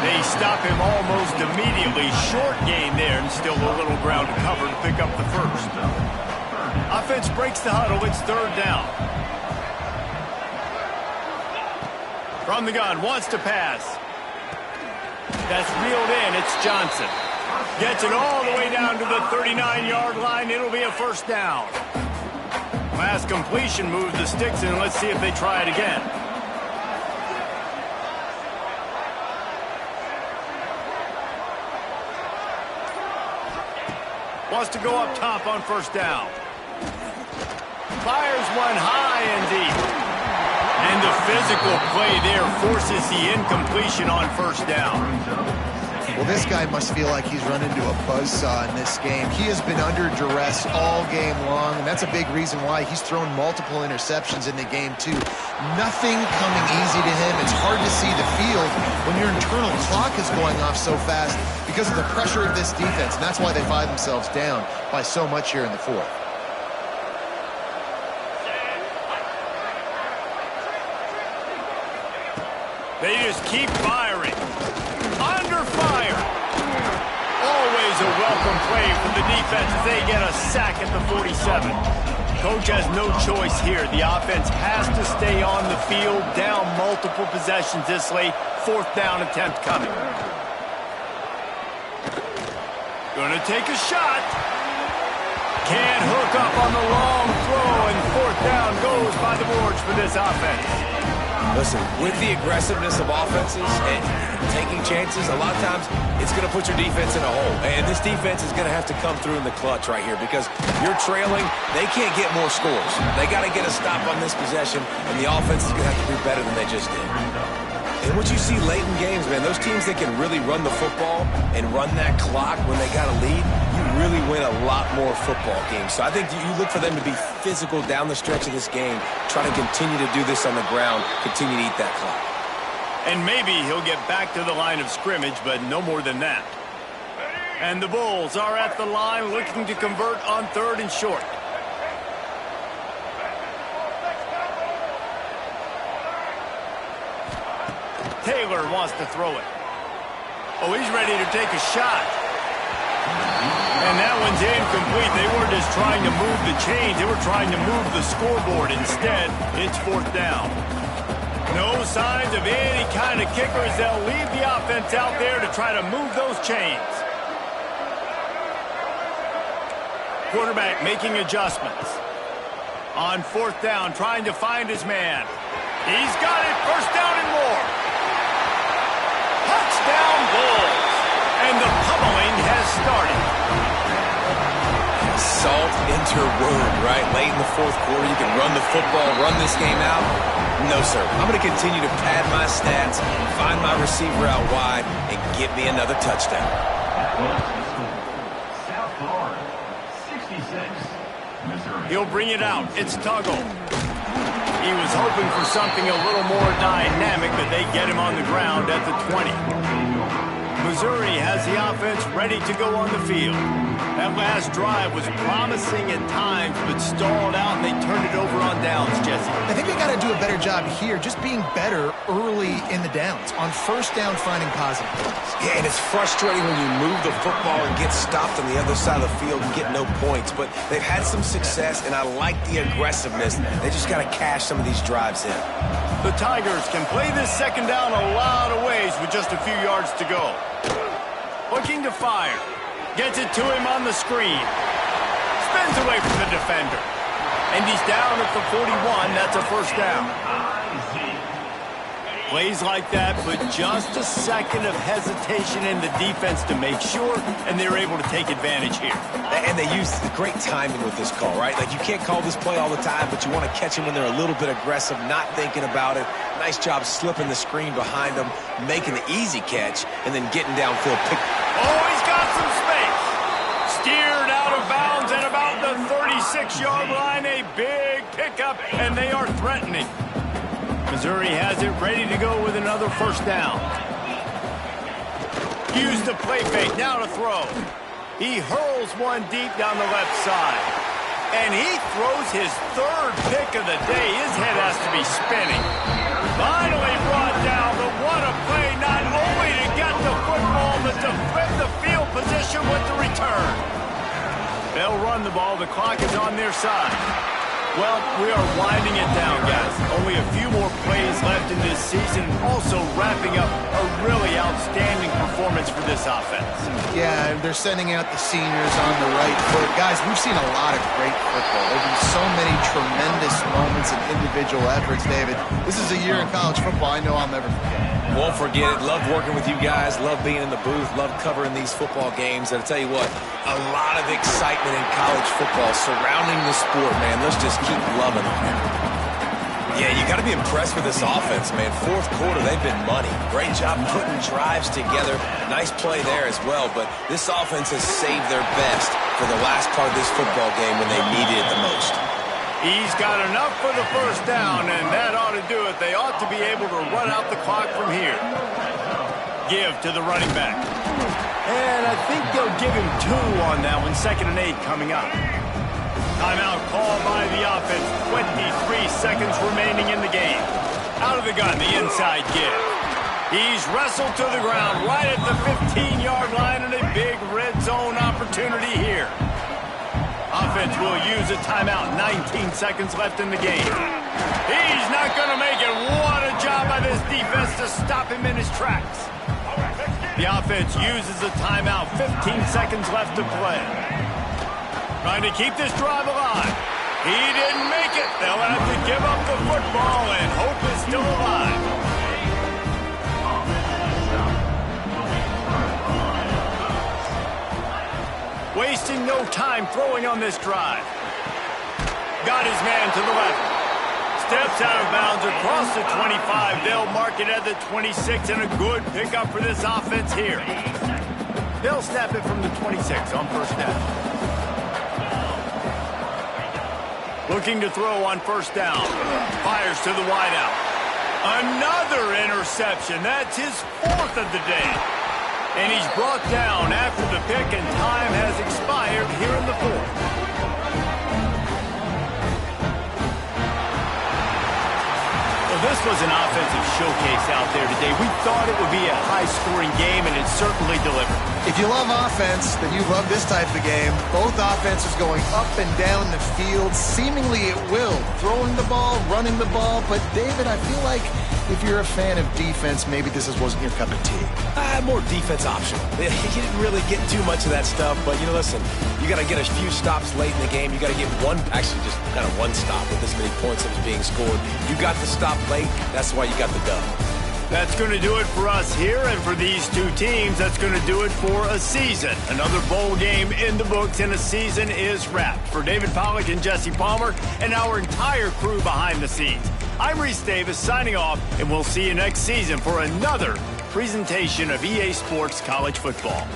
They stop him almost immediately. Short gain there, and still a little ground to cover to pick up the first. Offense breaks the huddle. It's third down. From the gun, wants to pass. That's reeled in. It's Johnson. Gets it all the way down to the 39-yard line. It'll be a first down. Last completion moves the sticks in. Let's see if they try it again. Wants to go up top on first down. Fires one high and deep. And the physical play there forces the incompletion on first down. Well, this guy must feel like he's run into a buzzsaw in this game. He has been under duress all game long, and that's a big reason why he's thrown multiple interceptions in the game, too. Nothing coming easy to him. It's hard to see the field when your internal clock is going off so fast because of the pressure of this defense, and that's why they find themselves down by so much here in the fourth. They just keep firing. Under fire. Always a welcome play from the defense as they get a sack at the 47. Coach has no choice here. The offense has to stay on the field, down multiple possessions this late. Fourth down attempt coming. Gonna take a shot. Can't hook up on the long throw, and fourth down goes by the boards for this offense. Listen, with the aggressiveness of offenses and taking chances, a lot of times it's going to put your defense in a hole. And this defense is going to have to come through in the clutch right here because you're trailing. They can't get more scores. They got to get a stop on this possession, and the offense is going to have to do better than they just did. And what you see late in games, man, those teams that can really run the football and run that clock when they got a lead, you really win a lot more football games. So I think you look for them to be physical down the stretch of this game, try to continue to do this on the ground, continue to eat that clock. And maybe he'll get back to the line of scrimmage, but no more than that. And the Bulls are at the line looking to convert on third and short. Taylor wants to throw it. Oh, he's ready to take a shot. And that one's incomplete. They weren't just trying to move the chains. They were trying to move the scoreboard. Instead, it's fourth down. No signs of any kind of kickers. They'll leave the offense out there to try to move those chains. Quarterback making adjustments. On fourth down, trying to find his man. He's got it. First down and more. Touchdown Bulls. And the pummeling has started. Salt enter word, right? Late in the fourth quarter, you can run the football, run this game out. No, sir. I'm going to continue to pad my stats, find my receiver out wide, and get me another touchdown. South Florida, 66, Missouri. He'll bring it out. It's Tuggle. He was hoping for something a little more dynamic, but they get him on the ground at the 20. Missouri has the offense ready to go on the field. That last drive was promising at times, but stalled out, and they turned it over on downs, Jesse. I think they got to do a better job here, just being better early in the downs. On first down, finding positive points. Yeah, and it's frustrating when you move the football and get stopped on the other side of the field and get no points. But they've had some success, and I like the aggressiveness. They just got to cash some of these drives in. The Tigers can play this second down a lot of ways with just a few yards to go. Looking to fire. Gets it to him on the screen. Spins away from the defender. And he's down at the 41. That's a first down. Plays like that, but just a second of hesitation in the defense to make sure, and they're able to take advantage here. And they use great timing with this call, right? Like, you can't call this play all the time, but you want to catch them when they're a little bit aggressive, not thinking about it. Nice job slipping the screen behind them, making the easy catch, and then getting downfield. Oh, he's got some space. Steered out of bounds at about the 36-yard line. A big pickup, and they are threatening. Missouri has it ready to go with another first down. Use the play fake, now to throw. He hurls one deep down the left side. And he throws his third pick of the day. His head has to be spinning. Finally brought down, but what a play, not only to get the football, but to flip the field position with the return. They'll run the ball. The clock is on their side. Well, we are winding it down, guys. Only a few more plays left in this season. Also wrapping up a really outstanding performance for this offense. Yeah, they're sending out the seniors on the right foot. Guys, we've seen a lot of great football. There have been so many tremendous moments and individual efforts, David. This is a year in college football I know I'll never forget. Won't forget it. Loved working with you guys. Loved being in the booth. Loved covering these football games. And I'll tell you what, a lot of excitement in college football surrounding the sport, man. Let's just keep loving on it. Yeah, you got to be impressed with this offense, man. Fourth quarter, they've been money. Great job putting drives together. Nice play there as well. But this offense has saved their best for the last part of this football game when they needed it the most. He's got enough for the first down, and that ought to do it. They ought to be able to run out the clock from here. Give to the running back. And I think they'll give him 2 on that one. 2nd and 8 coming up. Timeout called by the offense. 23 seconds remaining in the game. Out of the gun, the inside give. He's wrestled to the ground right at the 15-yard line, and a big red zone opportunity here. Offense will use a timeout. 19 seconds left in the game. He's not going to make it. What a job by this defense to stop him in his tracks. The offense uses a timeout. 15 seconds left to play. Trying to keep this drive alive. He didn't make it. They'll have to give up the football, and hope is still alive. Wasting no time throwing on this drive. Got his man to the left. Steps out of bounds across the 25. They'll mark it at the 26, and a good pickup for this offense here. They'll snap it from the 26 on first down. Looking to throw on first down. Fires to the wideout. Another interception. That's his 4th of the day. And he's brought down after the pick, and time has expired here in the 4th. Well, this was an offensive showcase out there today. We thought it would be a high-scoring game, and it certainly delivered. If you love offense, then you love this type of game. Both offenses going up and down the field, seemingly at will. Throwing the ball, running the ball. But, David, I feel like if you're a fan of defense, maybe this wasn't your cup of tea. More defense optional. You didn't really get too much of that stuff. But, listen, you got to get a few stops late in the game. You got to get just kind of one stop with this many points that was being scored. You got the stop late. That's why you got the dub. That's going to do it for us here, and for these two teams, that's going to do it for a season. Another bowl game in the books, and a season is wrapped. For David Pollack and Jesse Palmer and our entire crew behind the scenes, I'm Reese Davis signing off, and we'll see you next season for another presentation of EA Sports College Football.